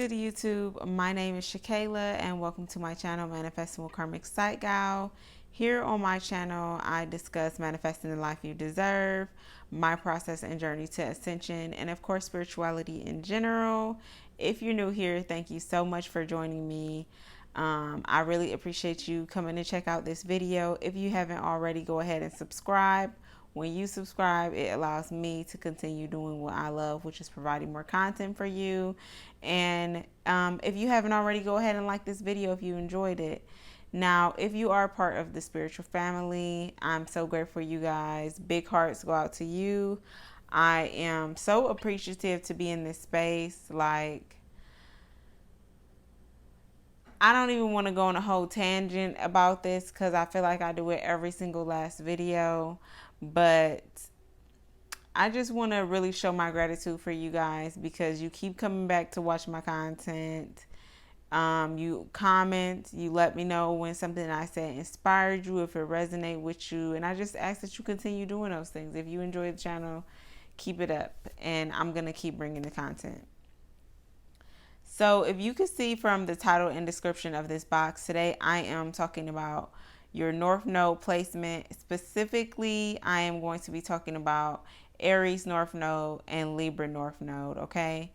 good, YouTube? My name is Shakayla, and welcome to my channel, Manifesting with Karmic Sight Gal. Here on my channel, I discuss manifesting the life you deserve, my process and journey to ascension, and of course, spirituality in general. If you're new here, thank you so much for joining me. I really appreciate you coming to check out this video. If you haven't already, go ahead and subscribe. When you subscribe, it allows me to continue doing what I love, which is providing more content for you. And if you haven't already, go ahead and like this video if you enjoyed it. Now, if you are part of the spiritual family, I'm so grateful for you guys. Big hearts go out to you. I am so appreciative to be in this space. Like, I don't even want to go on a whole tangent about this because I feel like I do it every single last video. But I just want to really show my gratitude for you guys because you keep coming back to watch my content. You comment, you let me know when something I said inspired you, if it resonates with you. And I just ask that you continue doing those things. If you enjoy the channel, keep it up. And I'm going to keep bringing the content. So if you can see from the title and description of this box, today I am talking about your North Node placement. Specifically, I am going to be talking about Aries North Node and Libra North Node, okay?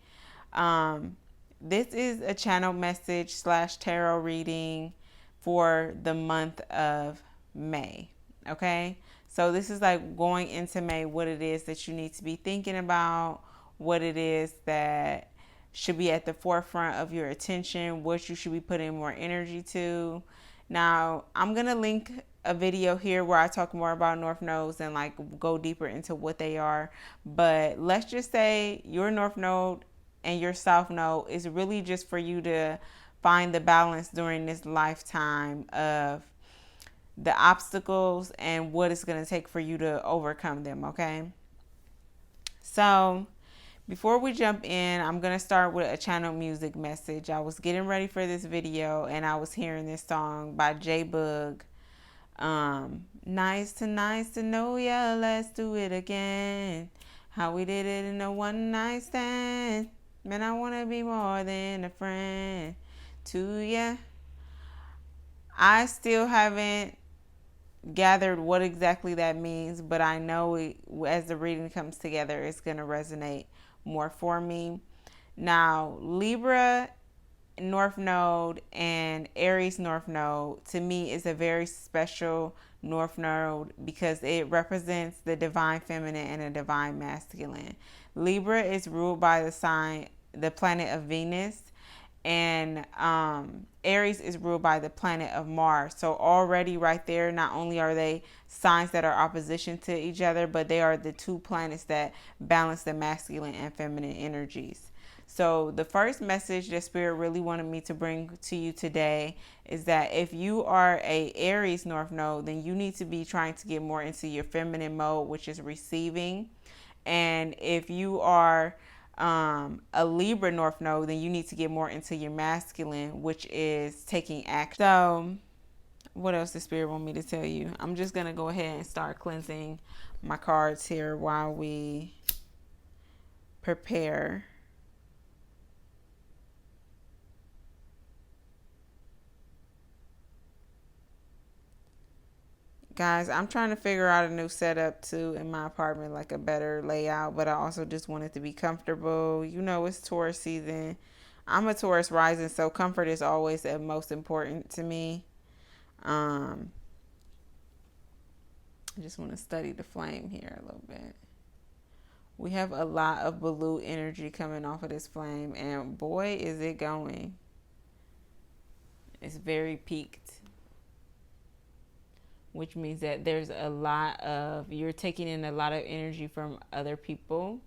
This is a channel message / tarot reading for the month of May, okay? So this is like going into May, what it is that you need to be thinking about, what it is that should be at the forefront of your attention, what you should be putting more energy to. Now, I'm going to link a video here where I talk more about North Nodes and like go deeper into what they are. But let's just say your North Node and your South Node is really just for you to find the balance during this lifetime of the obstacles and what it's going to take for you to overcome them, okay? So before we jump in, I'm going to start with a channel music message. I was getting ready for this video and I was hearing this song by J-Bug. Nice to know ya, let's do it again. How we did it in a one night stand. Man, I want to be more than a friend to ya. I still haven't gathered what exactly that means, but I know as the reading comes together, it's going to resonate more for me. Now, Libra North Node and Aries North Node to me is a very special North Node because it represents the divine feminine and the divine masculine. Libra is ruled by the planet of Venus, and Aries is ruled by the planet of Mars. So already right there, not only are they signs that are opposition to each other, but they are the two planets that balance the masculine and feminine energies. So the first message that Spirit really wanted me to bring to you today is that if you are a Aries North Node, then you need to be trying to get more into your feminine mode, which is receiving. And if you are a Libra North Node, then you need to get more into your masculine, which is taking action. So what else does Spirit want me to tell you? I'm just going to go ahead and start cleansing my cards here while we prepare. Guys, I'm trying to figure out a new setup too in my apartment, like a better layout, but I also just want it to be comfortable. You know, it's Taurus season. I'm a Taurus rising, so comfort is always the most important to me. I just want to study the flame here a little bit. We have a lot of blue energy coming off of this flame, and boy, is it going. It's very peaked, which means that there's a lot of, you're taking in a lot of energy from other people.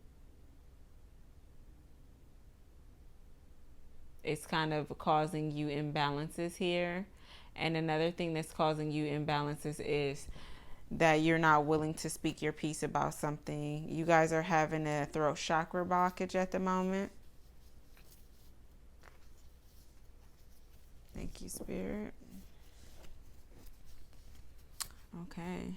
It's kind of causing you imbalances here. And another thing that's causing you imbalances is that you're not willing to speak your piece about something. You guys are having a throat chakra blockage at the moment. Thank you, Spirit. Okay.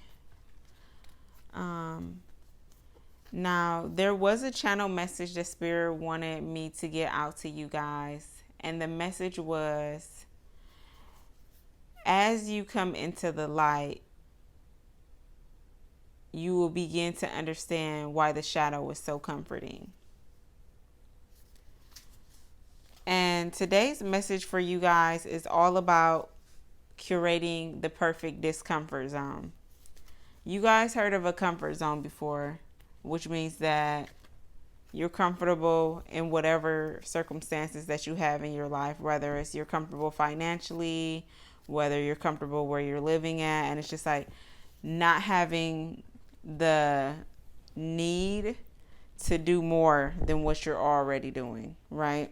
Now, there was a channel message that Spirit wanted me to get out to you guys. And the message was, as you come into the light, you will begin to understand why the shadow was so comforting. And today's message for you guys is all about curating the perfect discomfort zone. You guys heard of a comfort zone before, which means that you're comfortable in whatever circumstances that you have in your life, whether it's you're comfortable financially, whether you're comfortable where you're living at, and it's just like not having the need to do more than what you're already doing, right?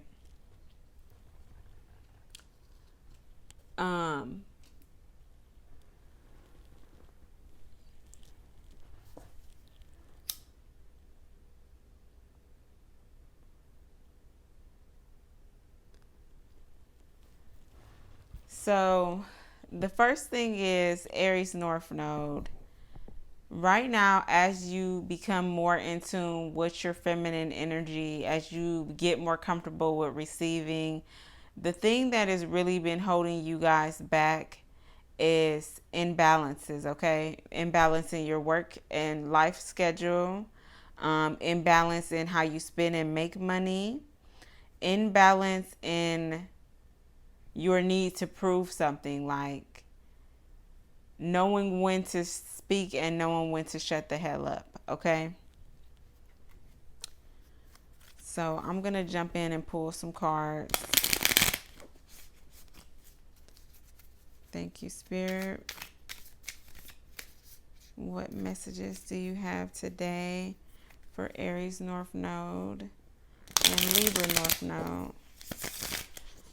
Um so the first thing is Aries North Node. Right now, as you become more in tune with your feminine energy, as you get more comfortable with receiving, the thing that has really been holding you guys back is imbalances, okay? Imbalance in your work and life schedule, imbalance in how you spend and make money, imbalance in your need to prove something, like knowing when to speak and knowing when to shut the hell up, okay? So I'm going to jump in and pull some cards. Thank you, Spirit. What messages do you have today for Aries North Node and Libra North Node?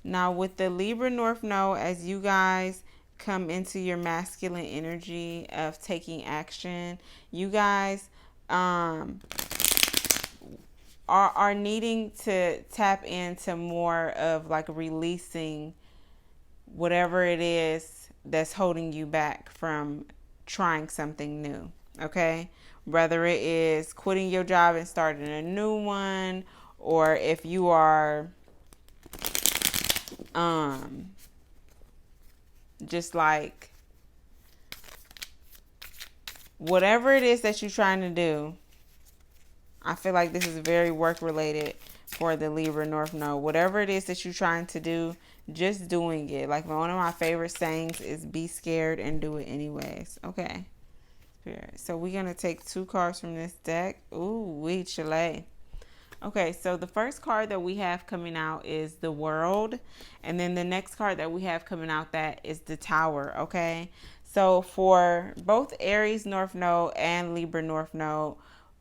Now, with the Libra North Node, as you guys come into your masculine energy of taking action, you guys are needing to tap into more of like releasing whatever it is that's holding you back from trying something new, okay? Whether it is quitting your job and starting a new one, or if you are just like whatever it is that you're trying to do. I feel like this is very work related for the Libra North Node. Whatever it is that you're trying to do, just doing it. Like one of my favorite sayings is be scared and do it anyways. Okay. So we're going to take 2 cards from this deck. Ooh, wee chile. Okay, so the first card that we have coming out is the World. And then the next card that we have coming out, that is the Tower, okay? So for both Aries North Node and Libra North Node,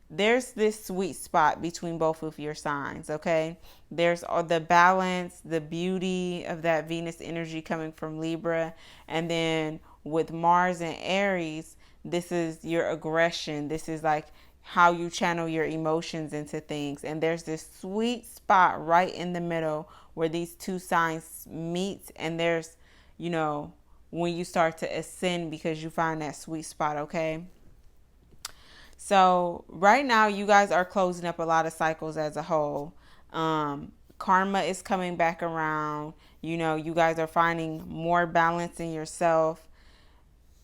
there's this sweet spot between both of your signs, okay? There's the balance, the beauty of that Venus energy coming from Libra. And then with Mars and Aries, this is your aggression. This is like how you channel your emotions into things. And there's this sweet spot right in the middle where these two signs meet. And there's, you know, when you start to ascend because you find that sweet spot, okay? So right now you guys are closing up a lot of cycles as a whole. Karma is coming back around. You know, you guys are finding more balance in yourself.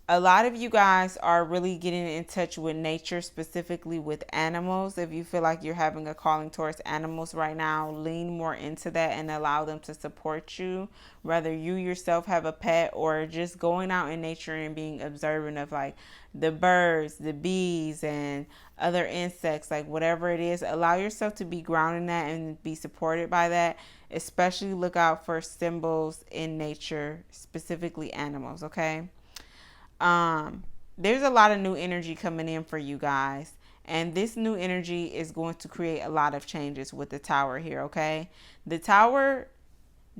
A lot of you guys are really getting in touch with nature, specifically with animals. If you feel like you're having a calling towards animals right now, lean more into that and allow them to support you. Whether you yourself have a pet or just going out in nature and being observant of like the birds, the bees, and other insects, like whatever it is, allow yourself to be grounded in that and be supported by that. Especially look out for symbols in nature, specifically animals, okay? There's a lot of new energy coming in for you guys. And this new energy is going to create a lot of changes with the Tower here, okay? The Tower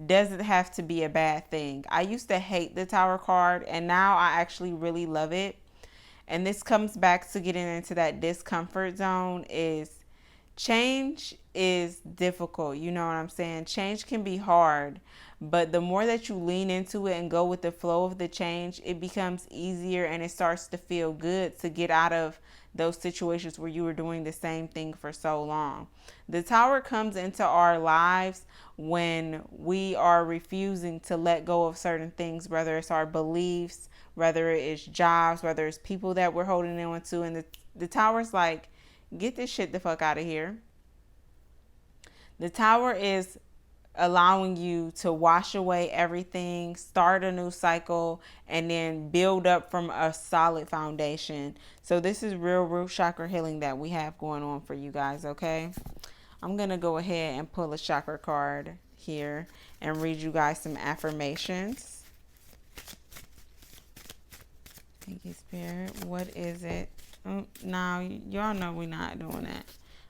doesn't have to be a bad thing. I used to hate the Tower card, and now I actually really love it. And this comes back to getting into that discomfort zone, is Change is difficult. You know what I'm saying? Change can be hard, but the more that you lean into it and go with the flow of the change, it becomes easier and it starts to feel good to get out of those situations where you were doing the same thing for so long. The Tower comes into our lives when we are refusing to let go of certain things, whether it's our beliefs, whether it's jobs, whether it's people that we're holding on to. And the Tower's like, get this shit the fuck out of here. The Tower is allowing you to wash away everything, start a new cycle, and then build up from a solid foundation. So this is real root chakra healing that we have going on for you guys, okay? I'm going to go ahead and pull a chakra card here and read you guys some affirmations. Thank you, Spirit. What is it? Oh, now, y'all know we're not doing that.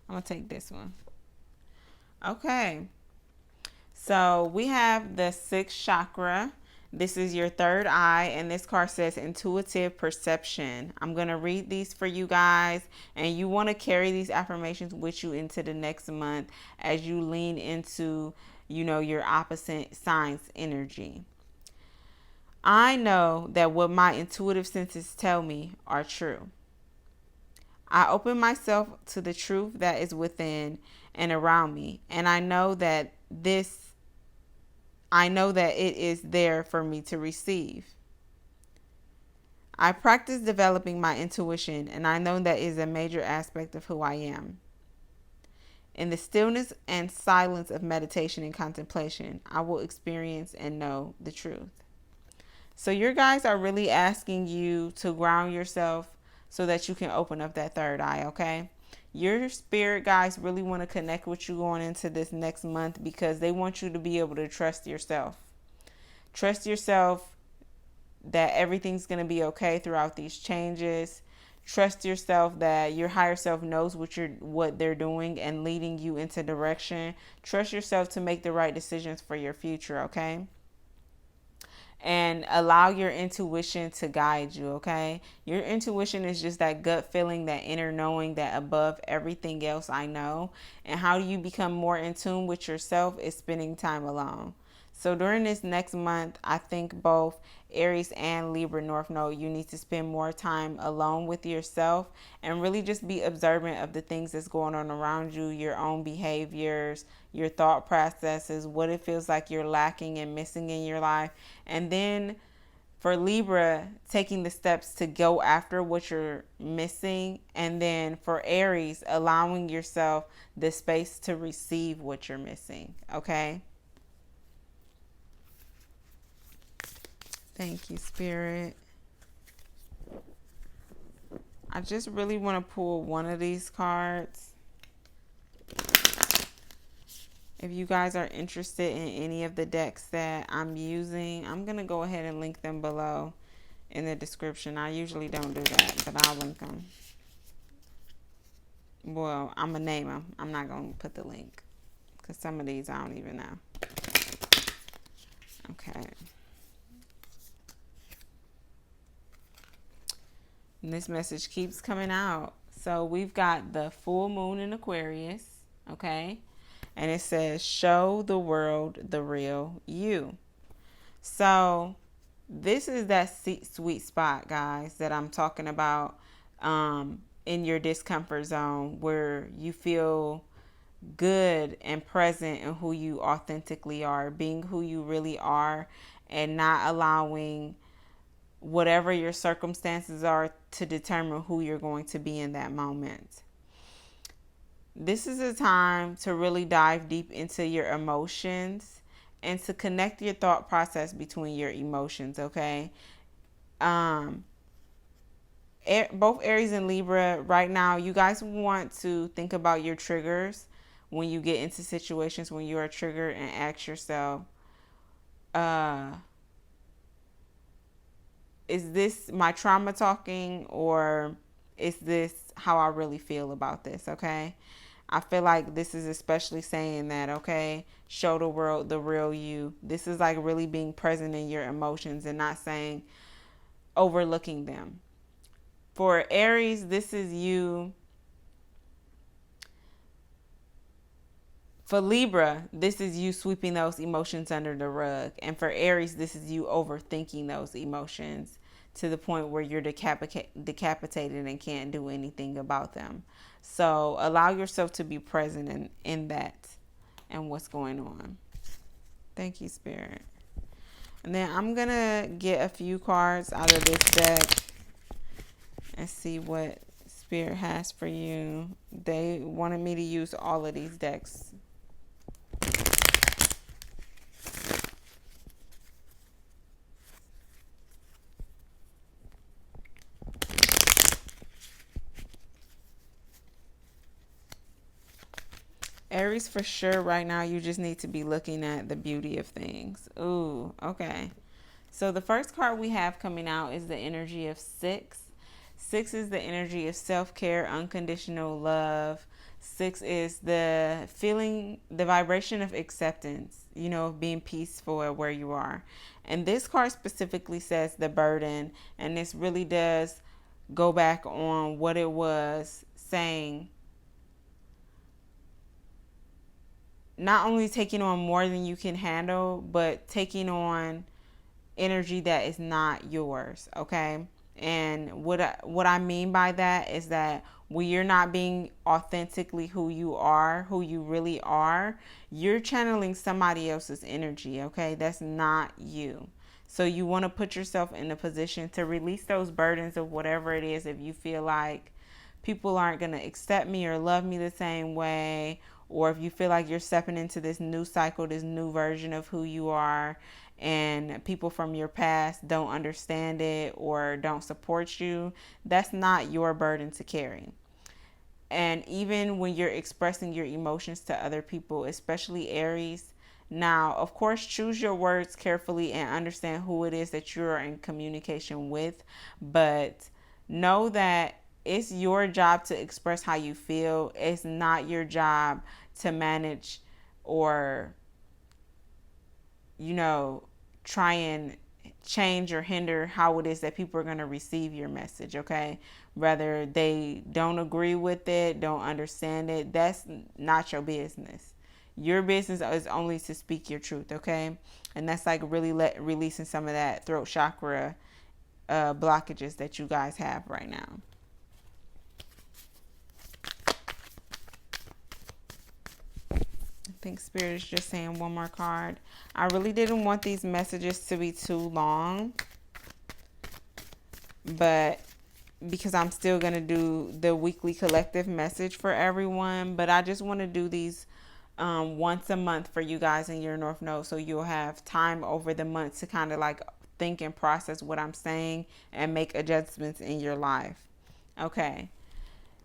I'm going to take this one. Okay. So we have the sixth chakra. This is your third eye, and this card says intuitive perception. I'm going to read these for you guys, and you want to carry these affirmations with you into the next month as you lean into, your opposite signs energy. I know that what my intuitive senses tell me are true. I open myself to the truth that is within and around me, and I know that it is there for me to receive. I practice developing my intuition, and I know that is a major aspect of who I am. In the stillness and silence of meditation and contemplation, I will experience and know the truth. So your guys are really asking you to ground yourself so that you can open up that third eye, okay? Your spirit guys really want to connect with you going into this next month because they want you to be able to trust yourself. Trust yourself that everything's going to be okay throughout these changes. Trust yourself that your higher self knows what they're doing and leading you into direction. Trust yourself to make the right decisions for your future, okay? And allow your intuition to guide you, okay? Your intuition is just that gut feeling, that inner knowing that above everything else I know. And how do you become more in tune with yourself is spending time alone. So during this next month, I think both Aries and Libra North Node, you need to spend more time alone with yourself and really just be observant of the things that's going on around you, your own behaviors, your thought processes, what it feels like you're lacking and missing in your life. And then for Libra, taking the steps to go after what you're missing. And then for Aries, allowing yourself the space to receive what you're missing, okay? Thank you, Spirit. I just really want to pull one of these cards. If you guys are interested in any of the decks that I'm using, I'm going to go ahead and link them below in the description. I usually don't do that, but I'll link them. Well, I'm going to name them. I'm not going to put the link because some of these I don't even know. Okay. And this message keeps coming out. So we've got the full moon in Aquarius, okay? And it says, show the world the real you. So this is that sweet spot, guys, that I'm talking about in your discomfort zone where you feel good and present in who you authentically are, being who you really are, and not allowing whatever your circumstances are to determine who you're going to be in that moment. This is a time to really dive deep into your emotions and to connect your thought process between your emotions, okay? Both Aries and Libra, right now, you guys want to think about your triggers when you get into situations when you are triggered and ask yourself, is this my trauma talking, or is this how I really feel about this, okay? I feel like this is especially saying that, okay, show the world the real you. This is like really being present in your emotions and not saying overlooking them. For Aries, this is you For Libra, this is you sweeping those emotions under the rug. And for Aries, this is you overthinking those emotions to the point where you're decapitated and can't do anything about them. So allow yourself to be present in that and what's going on. Thank you, Spirit. And then I'm going to get a few cards out of this deck and see what Spirit has for you. They wanted me to use all of these decks. Aries, for sure, right now, you just need to be looking at the beauty of things. Ooh, okay. So the first card we have coming out is the energy of 6. 6 is the energy of self-care, unconditional love. 6 is the feeling, the vibration of acceptance, you know, being peaceful at where you are. And this card specifically says the burden, and this really does go back on what it was saying. Not only taking on more than you can handle, but taking on energy that is not yours, okay? And what I mean by that is that when you're not being authentically who you are, who you really are, you're channeling somebody else's energy, okay? That's not you. So you want to put yourself in a position to release those burdens of whatever it is. If you feel like people aren't going to accept me or love me the same way, or if you feel like you're stepping into this new cycle, this new version of who you are, and people from your past don't understand it or don't support you, that's not your burden to carry. And even when you're expressing your emotions to other people, especially Aries, now, of course, choose your words carefully and understand who it is that you're in communication with, but know that it's your job to express how you feel. It's not your job to manage or, you know, try and change or hinder how it is that people are going to receive your message, okay? Whether they don't agree with it, don't understand it, that's not your business. Your business is only to speak your truth, okay? And that's like really releasing some of that throat chakra blockages that you guys have right now. I think Spirit is just saying one more card. I really didn't want these messages to be too long, but because I'm still going to do the weekly collective message for everyone, but I just want to do these once a month for you guys in your North Node, so you'll have time over the month to kind of like think and process what I'm saying and make adjustments in your life. Okay.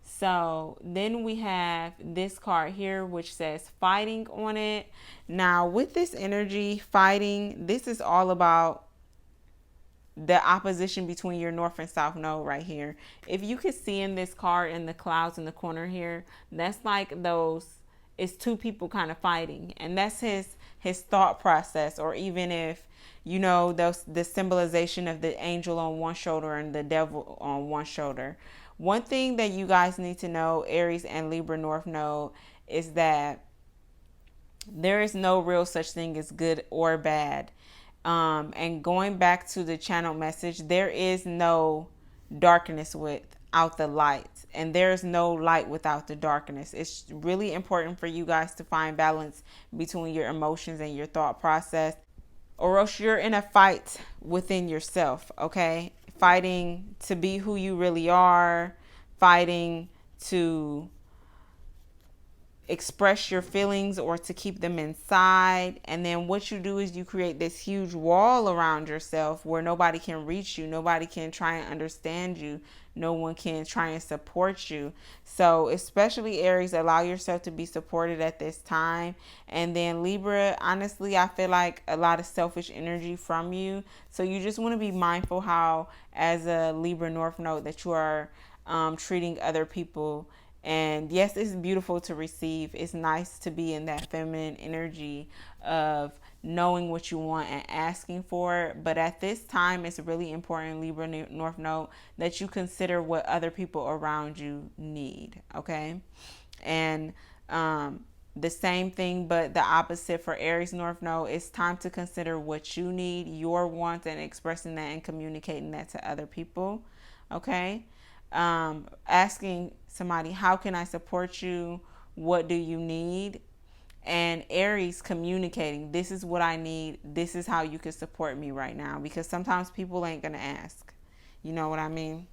So then we have this card here, which says fighting on it. Now with this energy, fighting, this is all about the opposition between your North and South node right here. If you could see in this card in the clouds in the corner here, that's like those, it's two people kind of fighting. And that's his thought process. Or even if, you know, the symbolization of the angel on one shoulder and the devil on one shoulder. One thing that you guys need to know, Aries and Libra North Node, is that there is no real such thing as good or bad. And going back to the channel message, there is no darkness without the light, and there's no light without the darkness. It's really important for you guys to find balance between your emotions and your thought process, or else you're in a fight within yourself, okay? Fighting to be who you really are, fighting to express your feelings or to keep them inside. And then what you do is you create this huge wall around yourself where nobody can reach you, nobody can try and understand you, no one can try and support you. So especially Aries, allow yourself to be supported at this time. And then Libra, honestly, I feel like a lot of selfish energy from you, so you just want to be mindful how, as a Libra North Node, that you are treating other people. And yes, it's beautiful to receive. It's nice to be in that feminine energy of knowing what you want and asking for it. But at this time, it's really important, Libra North Node, that you consider what other people around you need, okay? And The same thing, but the opposite for Aries North Node. It's time to consider what you need, your wants, and expressing that and communicating that to other people. Okay. Asking somebody, how can I support you? What do you need? And Aries communicating, this is what I need. This is how you can support me right now. Because sometimes people ain't going to ask. You know what I mean?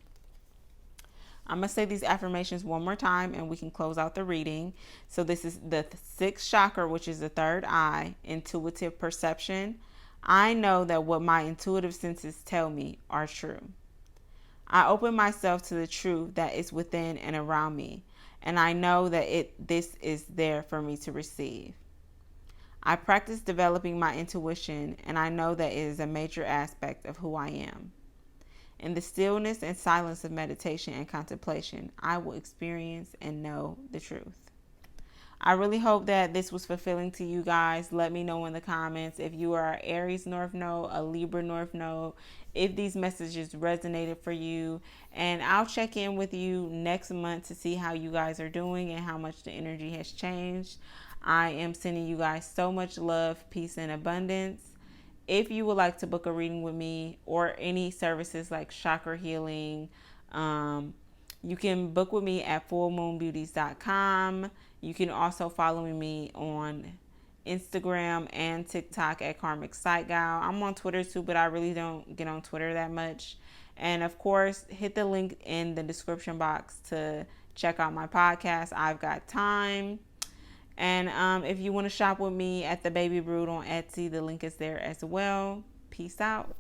I'm going to say these affirmations one more time and we can close out the reading. So this is the sixth chakra, which is the third eye, intuitive perception. I know that what my intuitive senses tell me are true. I open myself to the truth that is within and around me, and I know that this is there for me to receive. I practice developing my intuition, and I know that it is a major aspect of who I am. In the stillness and silence of meditation and contemplation, I will experience and know the truth. I really hope that this was fulfilling to you guys. Let me know in the comments if you are Aries North Node, a Libra North Node, if these messages resonated for you. And I'll check in with you next month to see how you guys are doing and how much the energy has changed. I am sending you guys so much love, peace, and abundance. If you would like to book a reading with me or any services like chakra healing, you can book with me at fullmoonbeauties.com. You can also follow me on Instagram and TikTok at Karmic Sight Gal. I'm on Twitter too, but I really don't get on Twitter that much. And of course, hit the link in the description box to check out my podcast, I've Got Time. And if you want to shop with me at The Baby Brood on Etsy, the link is there as well. Peace out.